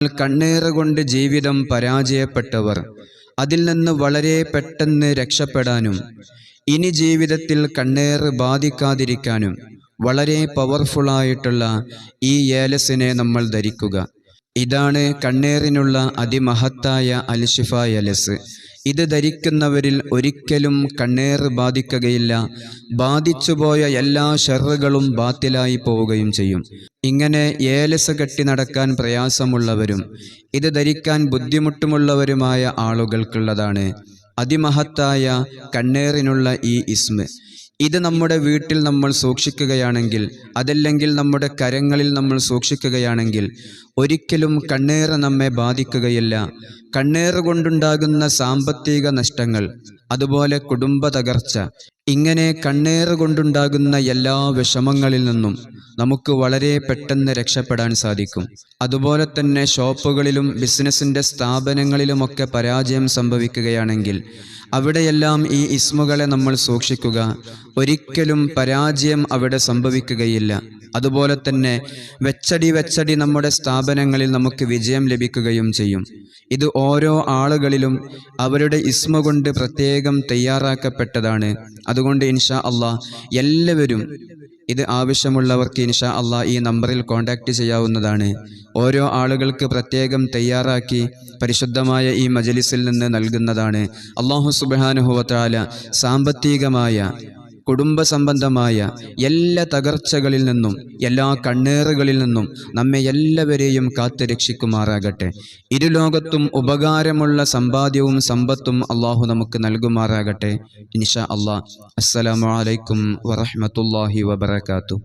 കണ്ണേറ് കൊണ്ട് ജീവിതം പരാജയപ്പെട്ടവർ അതിൽ നിന്ന് വളരെ പെട്ടെന്ന് രക്ഷപ്പെടാനും ഇനി ജീവിതത്തിൽ കണ്ണേറ് ബാധിക്കാതിരിക്കാനും വളരെ പവർഫുള്ളായിട്ടുള്ള ഈ ഏലസിനെ നമ്മൾ ധരിക്കുക. ഇതാണ് കണ്ണേറിനുള്ള അതിമഹത്തായ അൽഷിഫ ഏലസ്. ഇത് ധരിക്കുന്നവരിൽ ഒരിക്കലും കണ്ണേറ് ബാധിക്കുകയില്ല. ബാധിച്ചുപോയ എല്ലാ ഷർറുകളും ബാത്തിലായി പോവുകയും ചെയ്യും. ഇങ്ങനെ ഏലസ് കെട്ടി നടക്കാൻ പ്രയാസമുള്ളവരും ഇത് ധരിക്കാൻ ബുദ്ധിമുട്ടുമുള്ളവരുമായ ആളുകൾക്കുള്ളതാണ് അതിമഹത്തായ കണ്ണേറിനുള്ള ഈ ഇസ്മ. ഇത് നമ്മുടെ വീട്ടിൽ നമ്മൾ സൂക്ഷിക്കുകയാണെങ്കിൽ, അതല്ലെങ്കിൽ നമ്മുടെ കരങ്ങളിൽ നമ്മൾ സൂക്ഷിക്കുകയാണെങ്കിൽ ഒരിക്കലും കണ്ണേറ് നമ്മെ ബാധിക്കുകയില്ല. കണ്ണേറ് കൊണ്ടുണ്ടാകുന്ന സാമ്പത്തിക നഷ്ടങ്ങൾ, അതുപോലെ കുടുംബ തകർച്ച, ഇങ്ങനെ കണ്ണേറ് കൊണ്ടുണ്ടാകുന്ന എല്ലാ വിഷമങ്ങളിൽ നിന്നും നമുക്ക് വളരെ പെട്ടെന്ന് രക്ഷപ്പെടാൻ സാധിക്കും. അതുപോലെ തന്നെ ഷോപ്പുകളിലും ബിസിനസ്സിൻ്റെ സ്ഥാപനങ്ങളിലുമൊക്കെ പരാജയം സംഭവിക്കുകയാണെങ്കിൽ അവിടെയെല്ലാം ഈ ഇസ്മുകളെ നമ്മൾ സൂക്ഷിക്കുക. ഒരിക്കലും പരാജയം അവിടെ സംഭവിക്കുകയില്ല. അതുപോലെ തന്നെ വെച്ചടി നമ്മുടെ സ്ഥാപനങ്ങളിൽ നമുക്ക് വിജയം ലഭിക്കുകയും ചെയ്യും. ഇത് ഓരോ ആളുകളിലും അവരുടെ ഇസ്മ കൊണ്ട് പ്രത്യേകം തയ്യാറാക്കപ്പെട്ടതാണ്. അതുകൊണ്ട് ഇൻഷാ അള്ളാഹ് എല്ലാവരും ഇത് ആവശ്യമുള്ളവർക്ക് ഇൻഷാ അള്ളാഹ് ഈ നമ്പറിൽ കോൺടാക്റ്റ് ചെയ്യാവുന്നതാണ്. ഓരോ ആളുകൾക്ക് പ്രത്യേകം തയ്യാറാക്കി പരിശുദ്ധമായ ഈ മജ്ലിസിൽ നിന്ന് നൽകുന്നതാണ്. അല്ലാഹു സുബ്ഹാനഹു വ തആല സാമ്പത്തികമായ കുടുംബ സംബന്ധമായ എല്ലാ തകർച്ചകളിൽ നിന്നും എല്ലാ കണ്ണേറുകളിൽ നിന്നും നമ്മെ എല്ലാവരെയും കാത്തുരക്ഷിക്കുമാറാകട്ടെ. ഇരുലോകത്തും ഉപകാരമുള്ള സമ്പാദ്യവും സമ്പത്തും അള്ളാഹു നമുക്ക് നൽകുമാറാകട്ടെ. ഇൻഷാ അള്ളാഹ്. അസ്സലാമു അലൈക്കും വറഹ്മത്തുള്ളാഹി വബറകാതുഹു.